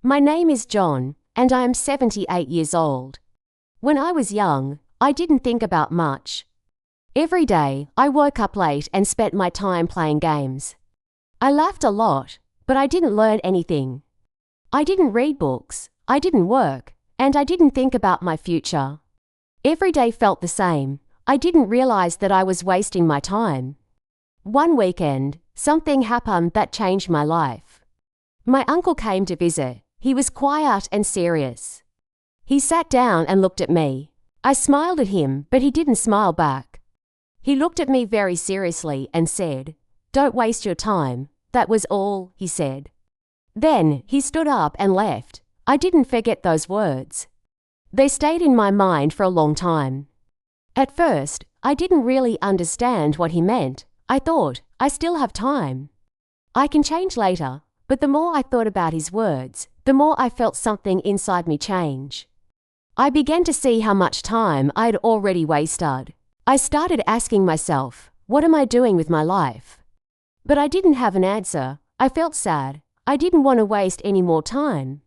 My name is John, and I am 78 years old. When I was young, I didn't think about much. Every day, I woke up late and spent my time playing games. I laughed a lot, but I didn't learn anything. I didn't read books, I didn't work, and I didn't think about my future. Every day felt the same. I didn't realize that I was wasting my time. One weekend, something happened that changed my life. My uncle came to visit. He was quiet and serious. He sat down and looked at me. I smiled at him, but he didn't smile back. He looked at me very seriously and said, "Don't waste your time." That was all he said. Then he stood up and left. I didn't forget those words. They stayed in my mind for a long time. At first, I didn't really understand what he meant. I thought, I still have time. I can change later, but the more I thought about his words, the more I felt something inside me change. I began to see how much time I had already wasted. I started asking myself, what am I doing with my life? But I didn't have an answer. I felt sad. I didn't want to waste any more time.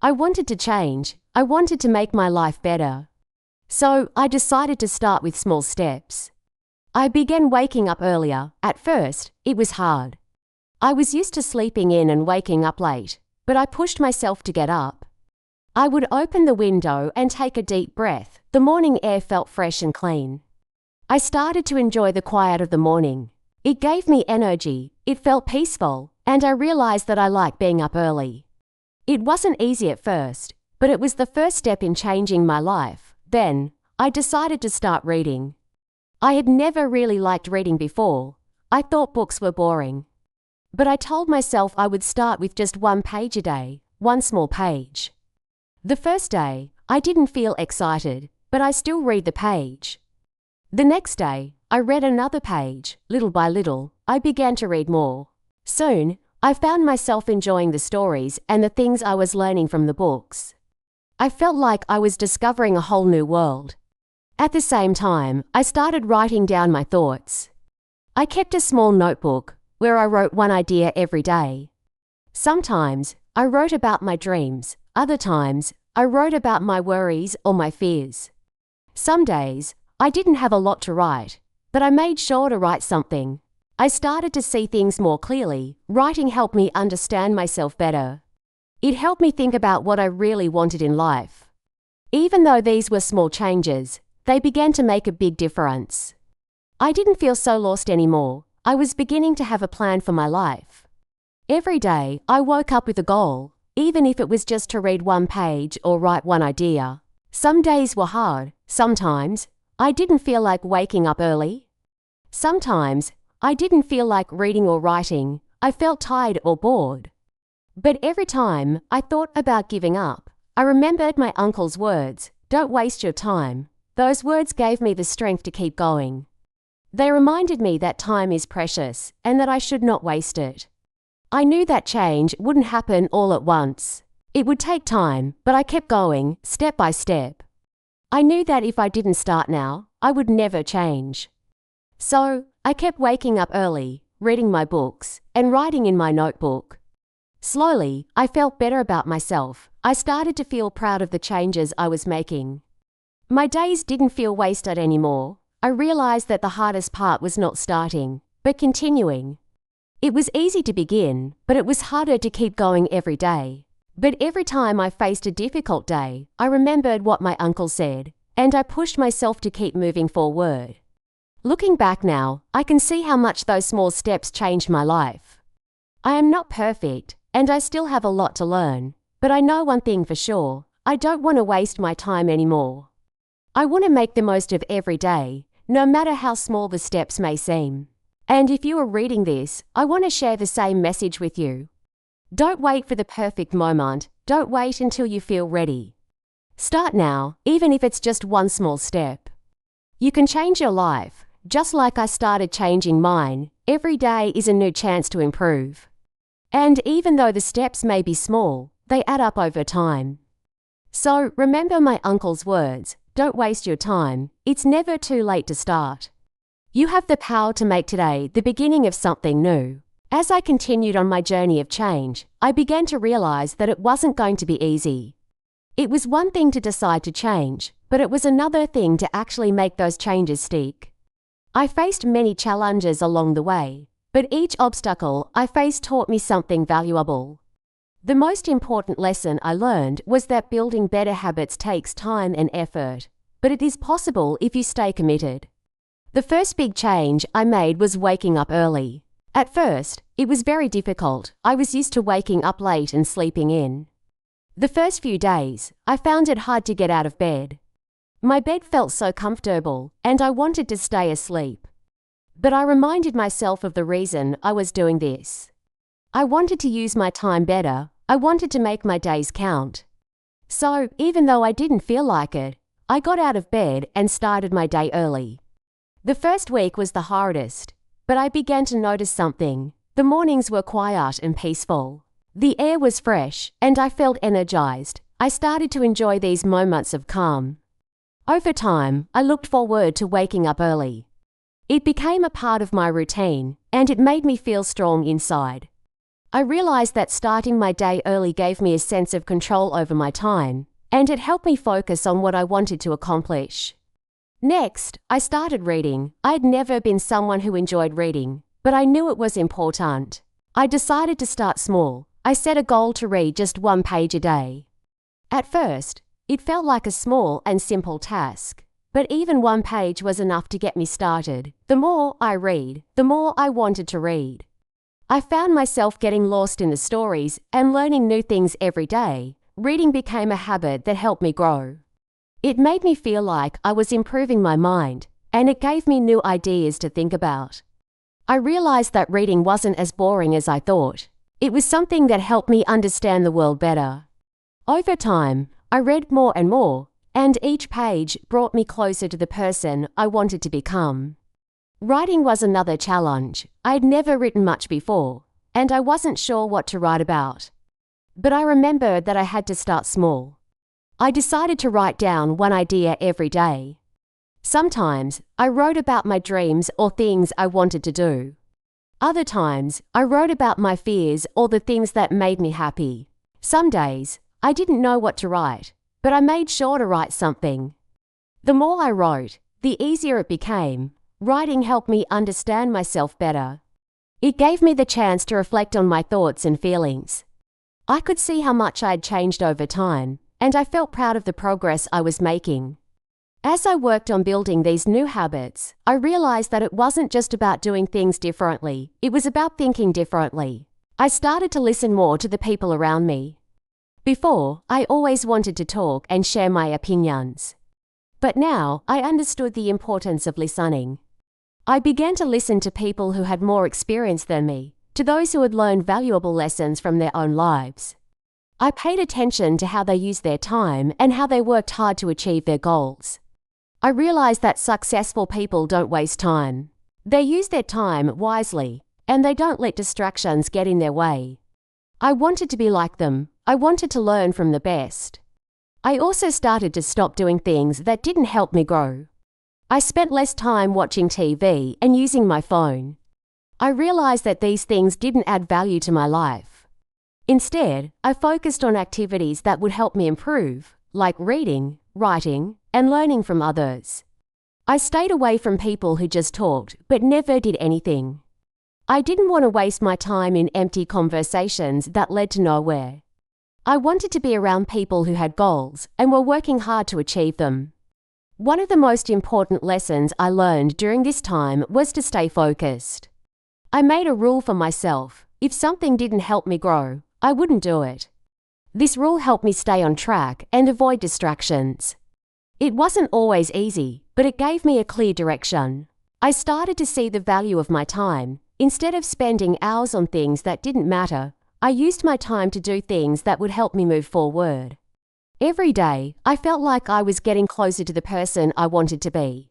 I wanted to change. I wanted to make my life better. So I decided to start with small steps. I began waking up earlier. At first, it was hard. I was used to sleeping in and waking up late, but I pushed myself to get up. I would open the window and take a deep breath. The morning air felt fresh and clean. I started to enjoy the quiet of the morning. It gave me energy, it felt peaceful, and I realized that I like being up early. It wasn't easy at first, but it was the first step in changing my life. Then, I decided to start reading. I had never really liked reading before. I thought books were boring. But I told myself I would start with just one page a day, one small page. The first day, I didn't feel excited, but I still read the page. The next day, I read another page. Little by little, I began to read more. Soon, I found myself enjoying the stories and the things I was learning from the books. I felt like I was discovering a whole new world. At the same time, I started writing down my thoughts. I kept a small notebook where I wrote one idea every day. Sometimes, I wrote about my dreams. Other times, I wrote about my worries or my fears. Some days, I didn't have a lot to write, but I made sure to write something. I started to see things more clearly. Writing helped me understand myself better. It helped me think about what I really wanted in life. Even though these were small changes, they began to make a big difference. I didn't feel so lost anymore. I was beginning to have a plan for my life. Every day, I woke up with a goal, even if it was just to read one page or write one idea. Some days were hard. Sometimes, I didn't feel like waking up early. Sometimes, I didn't feel like reading or writing. I felt tired or bored. But every time I thought about giving up, I remembered my uncle's words, "Don't waste your time." Those words gave me the strength to keep going. They reminded me that time is precious and that I should not waste it. I knew that change wouldn't happen all at once. It would take time, but I kept going, step by step. I knew that if I didn't start now, I would never change. So, I kept waking up early, reading my books, and writing in my notebook. Slowly, I felt better about myself. I started to feel proud of the changes I was making. My days didn't feel wasted anymore. I realized that the hardest part was not starting, but continuing. It was easy to begin, but it was harder to keep going every day. But every time I faced a difficult day, I remembered what my uncle said, and I pushed myself to keep moving forward. Looking back now, I can see how much those small steps changed my life. I am not perfect, and I still have a lot to learn, but I know one thing for sure: I don't want to waste my time anymore. I want to make the most of every day, no matter how small the steps may seem. And if you are reading this, I want to share the same message with you. Don't wait for the perfect moment. Don't wait until you feel ready. Start now, even if it's just one small step. You can change your life, just like I started changing mine. Every day is a new chance to improve. And even though the steps may be small, they add up over time. So remember my uncle's words: don't waste your time. It's never too late to start. You have the power to make today the beginning of something new. As I continued on my journey of change, I began to realize that it wasn't going to be easy. It was one thing to decide to change, but it was another thing to actually make those changes stick. I faced many challenges along the way, but each obstacle I faced taught me something valuable. The most important lesson I learned was that building better habits takes time and effort, but it is possible if you stay committed. The first big change I made was waking up early. At first, it was very difficult. I was used to waking up late and sleeping in. The first few days, I found it hard to get out of bed. My bed felt so comfortable, and I wanted to stay asleep. But I reminded myself of the reason I was doing this. I wanted to use my time better. I wanted to make my days count. So, even though I didn't feel like it, I got out of bed and started my day early. The first week was the hardest, but I began to notice something. The mornings were quiet and peaceful. The air was fresh, and I felt energized. I started to enjoy these moments of calm. Over time, I looked forward to waking up early. It became a part of my routine, and it made me feel strong inside. I realized that starting my day early gave me a sense of control over my time, and it helped me focus on what I wanted to accomplish. Next, I started reading. I'd never been someone who enjoyed reading, but I knew it was important. I decided to start small. I set a goal to read just 1 page a day. At first, it felt like a small and simple task, but even 1 page was enough to get me started. The more I read, the more I wanted to read. I found myself getting lost in the stories and learning new things every day. Reading became a habit that helped me grow. It made me feel like I was improving my mind, and it gave me new ideas to think about. I realized that reading wasn't as boring as I thought. It was something that helped me understand the world better. Over time, I read more and more, and each page brought me closer to the person I wanted to become. Writing was another challenge. I had never written much before, and I wasn't sure what to write about. But I remembered that I had to start small. I decided to write down 1 idea every day. Sometimes, I wrote about my dreams or things I wanted to do. Other times, I wrote about my fears or the things that made me happy. Some days, I didn't know what to write, but I made sure to write something. The more I wrote, the easier it became. Writing helped me understand myself better. It gave me the chance to reflect on my thoughts and feelings. I could see how much I had changed over time, and I felt proud of the progress I was making. As I worked on building these new habits, I realized that it wasn't just about doing things differently, it was about thinking differently. I started to listen more to the people around me. Before, I always wanted to talk and share my opinions. But now, I understood the importance of listening. I began to listen to people who had more experience than me, to those who had learned valuable lessons from their own lives. I paid attention to how they used their time and how they worked hard to achieve their goals. I realized that successful people don't waste time. They use their time wisely, and they don't let distractions get in their way. I wanted to be like them. I wanted to learn from the best. I also started to stop doing things that didn't help me grow. I spent less time watching TV and using my phone. I realized that these things didn't add value to my life. Instead, I focused on activities that would help me improve, like reading, writing, and learning from others. I stayed away from people who just talked but never did anything. I didn't want to waste my time in empty conversations that led to nowhere. I wanted to be around people who had goals and were working hard to achieve them. One of the most important lessons I learned during this time was to stay focused. I made a rule for myself. If something didn't help me grow, I wouldn't do it. This rule helped me stay on track and avoid distractions. It wasn't always easy, but it gave me a clear direction. I started to see the value of my time. Instead of spending hours on things that didn't matter, I used my time to do things that would help me move forward. Every day, I felt like I was getting closer to the person I wanted to be.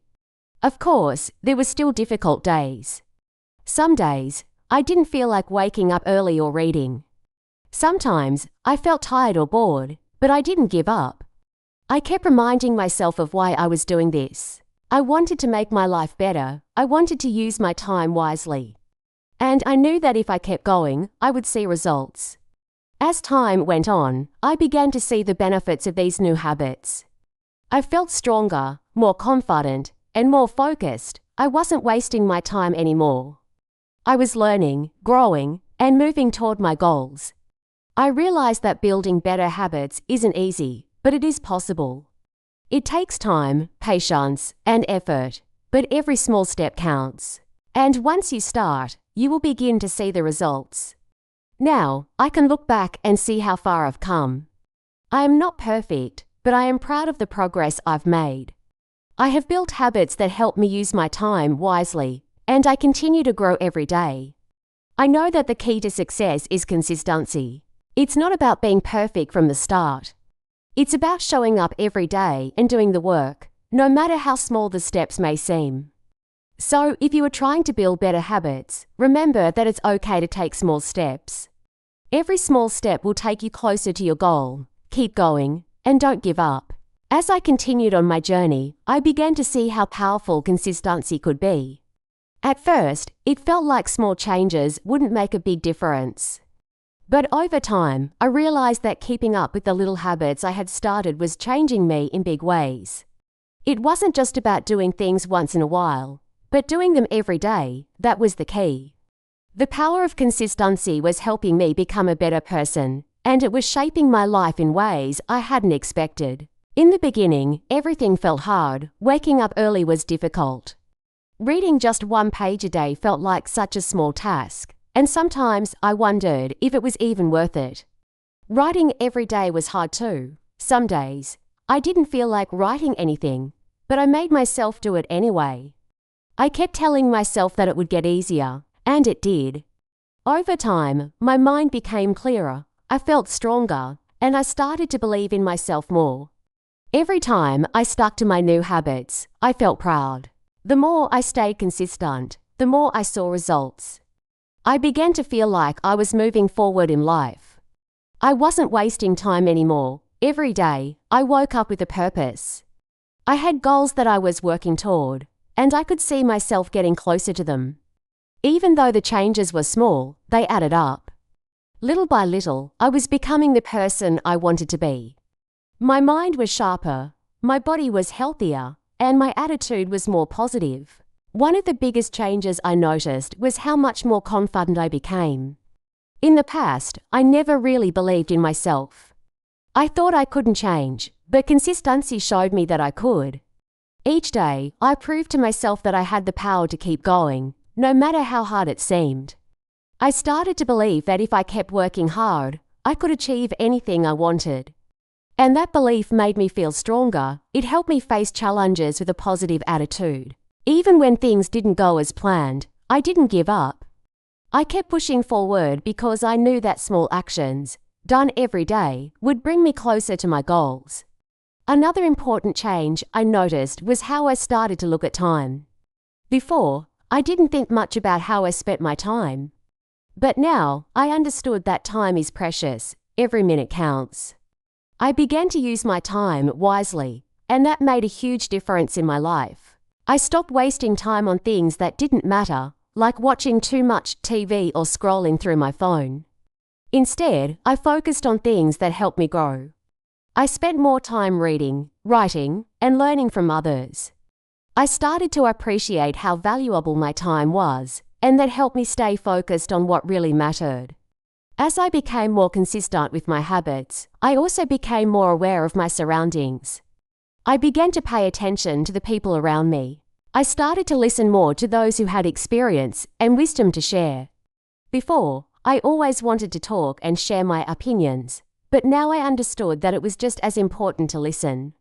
Of course, there were still difficult days. Some days, I didn't feel like waking up early or reading. Sometimes, I felt tired or bored, but I didn't give up. I kept reminding myself of why I was doing this. I wanted to make my life better. I wanted to use my time wisely. And I knew that if I kept going, I would see results. As time went on, I began to see the benefits of these new habits. I felt stronger, more confident, and more focused. I wasn't wasting my time anymore. I was learning, growing, and moving toward my goals. I realized that building better habits isn't easy, but it is possible. It takes time, patience, and effort, but every small step counts. And once you start, you will begin to see the results. Now, I can look back and see how far I've come. I am not perfect, but I am proud of the progress I've made. I have built habits that help me use my time wisely, and I continue to grow every day. I know that the key to success is consistency. It's not about being perfect from the start. It's about showing up every day and doing the work, no matter how small the steps may seem. So, if you are trying to build better habits, remember that it's okay to take small steps. Every small step will take you closer to your goal. Keep going, and don't give up. As I continued on my journey, I began to see how powerful consistency could be. At first, it felt like small changes wouldn't make a big difference. But over time, I realized that keeping up with the little habits I had started was changing me in big ways. It wasn't just about doing things once in a while, but doing them every day. That was the key. The power of consistency was helping me become a better person, and it was shaping my life in ways I hadn't expected. In the beginning, everything felt hard. Waking up early was difficult. Reading just 1 page a day felt like such a small task. And sometimes I wondered if it was even worth it. Writing every day was hard too. Some days, I didn't feel like writing anything, but I made myself do it anyway. I kept telling myself that it would get easier, and it did. Over time, my mind became clearer, I felt stronger, and I started to believe in myself more. Every time I stuck to my new habits, I felt proud. The more I stayed consistent, the more I saw results. I began to feel like I was moving forward in life. I wasn't wasting time anymore. Every day, I woke up with a purpose. I had goals that I was working toward, and I could see myself getting closer to them. Even though the changes were small, they added up. Little by little, I was becoming the person I wanted to be. My mind was sharper, my body was healthier, and my attitude was more positive. One of the biggest changes I noticed was how much more confident I became. In the past, I never really believed in myself. I thought I couldn't change, but consistency showed me that I could. Each day, I proved to myself that I had the power to keep going, no matter how hard it seemed. I started to believe that if I kept working hard, I could achieve anything I wanted. And that belief made me feel stronger. It helped me face challenges with a positive attitude. Even when things didn't go as planned, I didn't give up. I kept pushing forward because I knew that small actions, done every day, would bring me closer to my goals. Another important change I noticed was how I started to look at time. Before, I didn't think much about how I spent my time. But now, I understood that time is precious. Every minute counts. I began to use my time wisely, and that made a huge difference in my life. I stopped wasting time on things that didn't matter, like watching too much TV or scrolling through my phone. Instead, I focused on things that helped me grow. I spent more time reading, writing, and learning from others. I started to appreciate how valuable my time was, and that helped me stay focused on what really mattered. As I became more consistent with my habits, I also became more aware of my surroundings. I began to pay attention to the people around me. I started to listen more to those who had experience and wisdom to share. Before, I always wanted to talk and share my opinions, but now I understood that it was just as important to listen.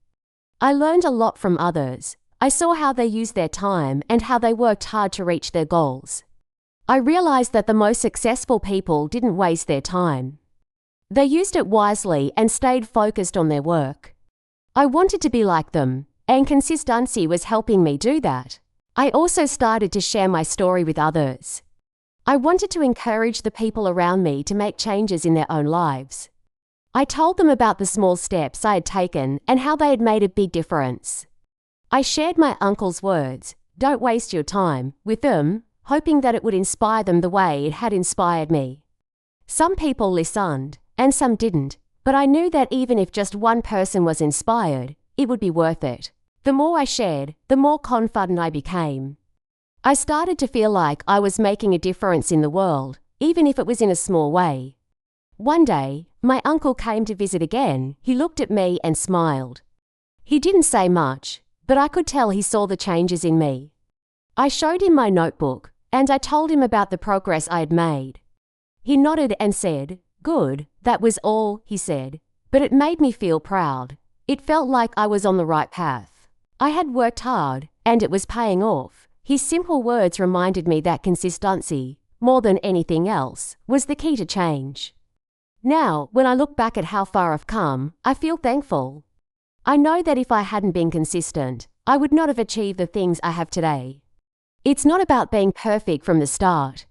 I learned a lot from others. I saw how they used their time and how they worked hard to reach their goals. I realized that the most successful people didn't waste their time. They used it wisely and stayed focused on their work. I wanted to be like them, and consistency was helping me do that. I also started to share my story with others. I wanted to encourage the people around me to make changes in their own lives. I told them about the small steps I had taken and how they had made a big difference. I shared my uncle's words, "Don't waste your time," with them. hoping that it would inspire them the way it had inspired me. Some people listened, and some didn't, but I knew that even if just one person was inspired, it would be worth it. The more I shared, the more confident I became. I started to feel like I was making a difference in the world, even if it was in a small way. One day, my uncle came to visit again. He looked at me and smiled. He didn't say much, but I could tell he saw the changes in me. I showed him my notebook, and I told him about the progress I had made. He nodded and said, "Good," that was all, he said, but it made me feel proud. It felt like I was on the right path. I had worked hard, and it was paying off. His simple words reminded me that consistency, more than anything else, was the key to change. Now, when I look back at how far I've come, I feel thankful. I know that if I hadn't been consistent, I would not have achieved the things I have today. It's not about being perfect from the start.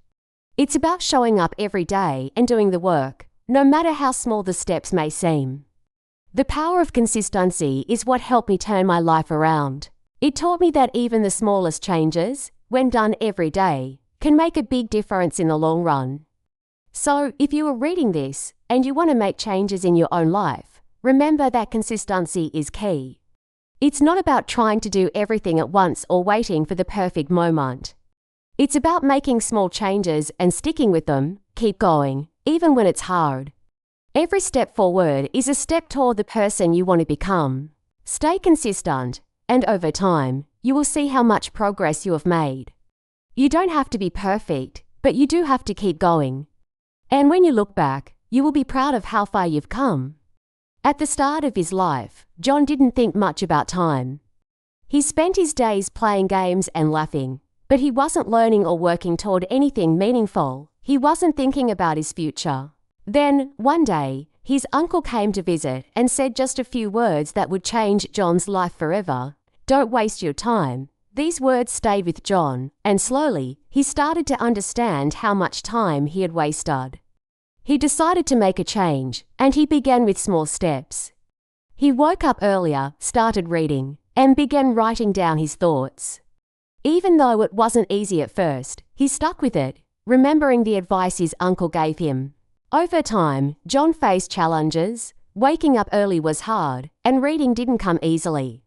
It's about showing up every day and doing the work, no matter how small the steps may seem. The power of consistency is what helped me turn my life around. It taught me that even the smallest changes, when done every day, can make a big difference in the long run. So, if you are reading this and you want to make changes in your own life, remember that consistency is key. It's not about trying to do everything at once or waiting for the perfect moment. It's about making small changes and sticking with them. Keep going, even when it's hard. Every step forward is a step toward the person you want to become. Stay consistent, and over time, you will see how much progress you have made. You don't have to be perfect, but you do have to keep going. And when you look back, you will be proud of how far you've come. At the start of his life, John didn't think much about time. He spent his days playing games and laughing, but he wasn't learning or working toward anything meaningful. He wasn't thinking about his future. Then, one day, his uncle came to visit and said just a few words that would change John's life forever. "Don't waste your time." These words stayed with John, and slowly, he started to understand how much time he had wasted. He decided to make a change, and he began with small steps. He woke up earlier, started reading, and began writing down his thoughts. Even though it wasn't easy at first, he stuck with it, remembering the advice his uncle gave him. Over time, John faced challenges. Waking up early was hard, and reading didn't come easily.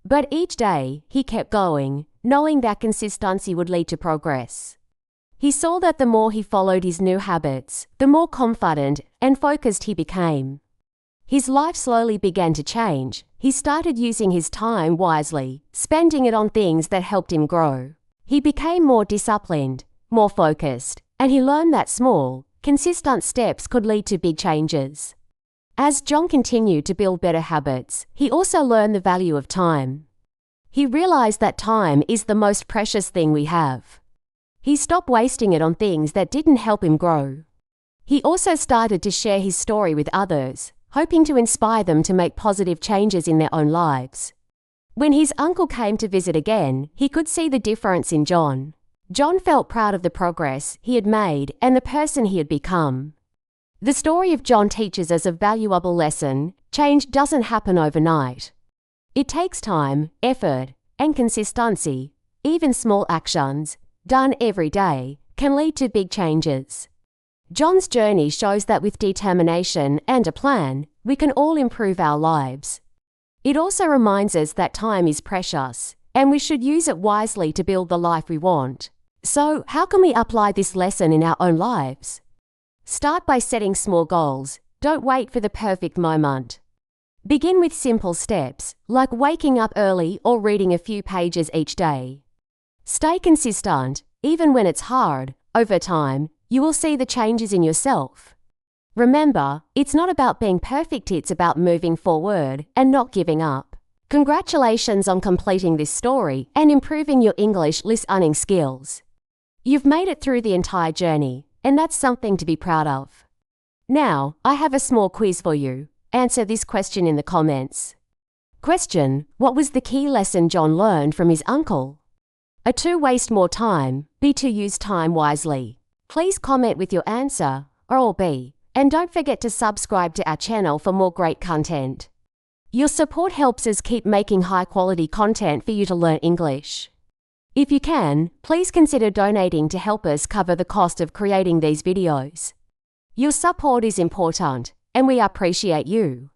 But each day, he kept going, knowing that consistency would lead to progress. He saw that the more he followed his new habits, the more confident and focused he became. His life slowly began to change. He started using his time wisely, spending it on things that helped him grow. He became more disciplined, more focused, and he learned that small, consistent steps could lead to big changes. As John continued to build better habits, he also learned the value of time. He realized that time is the most precious thing we have. He stopped wasting it on things that didn't help him grow. He also started to share his story with others, hoping to inspire them to make positive changes in their own lives. When his uncle came to visit again, he could see the difference in John. John felt proud of the progress he had made and the person he had become. The story of John teaches us a valuable lesson. Change doesn't happen overnight. It takes time, effort, and consistency. Even small actions, done every day, can lead to big changes. John's journey shows that with determination and a plan, we can all improve our lives. It also reminds us that time is precious, and we should use it wisely to build the life we want. So, how can we apply this lesson in our own lives? Start by setting small goals. Don't wait for the perfect moment. Begin with simple steps, like waking up early or reading a few pages each day. Stay consistent, even when it's hard. Over time, you will see the changes in yourself. Remember, it's not about being perfect, it's about moving forward and not giving up. Congratulations on completing this story and improving your English listening skills. You've made it through the entire journey, and that's something to be proud of. Now, I have a small quiz for you. Answer this question in the comments. Question: what was the key lesson John learned from his uncle? A. To waste more time. B. To use time wisely. Please comment with your answer, or all B. And don't forget to subscribe to our channel for more great content. Your support helps us keep making high-quality content for you to learn English. If you can, please consider donating to help us cover the cost of creating these videos. Your support is important, and we appreciate you.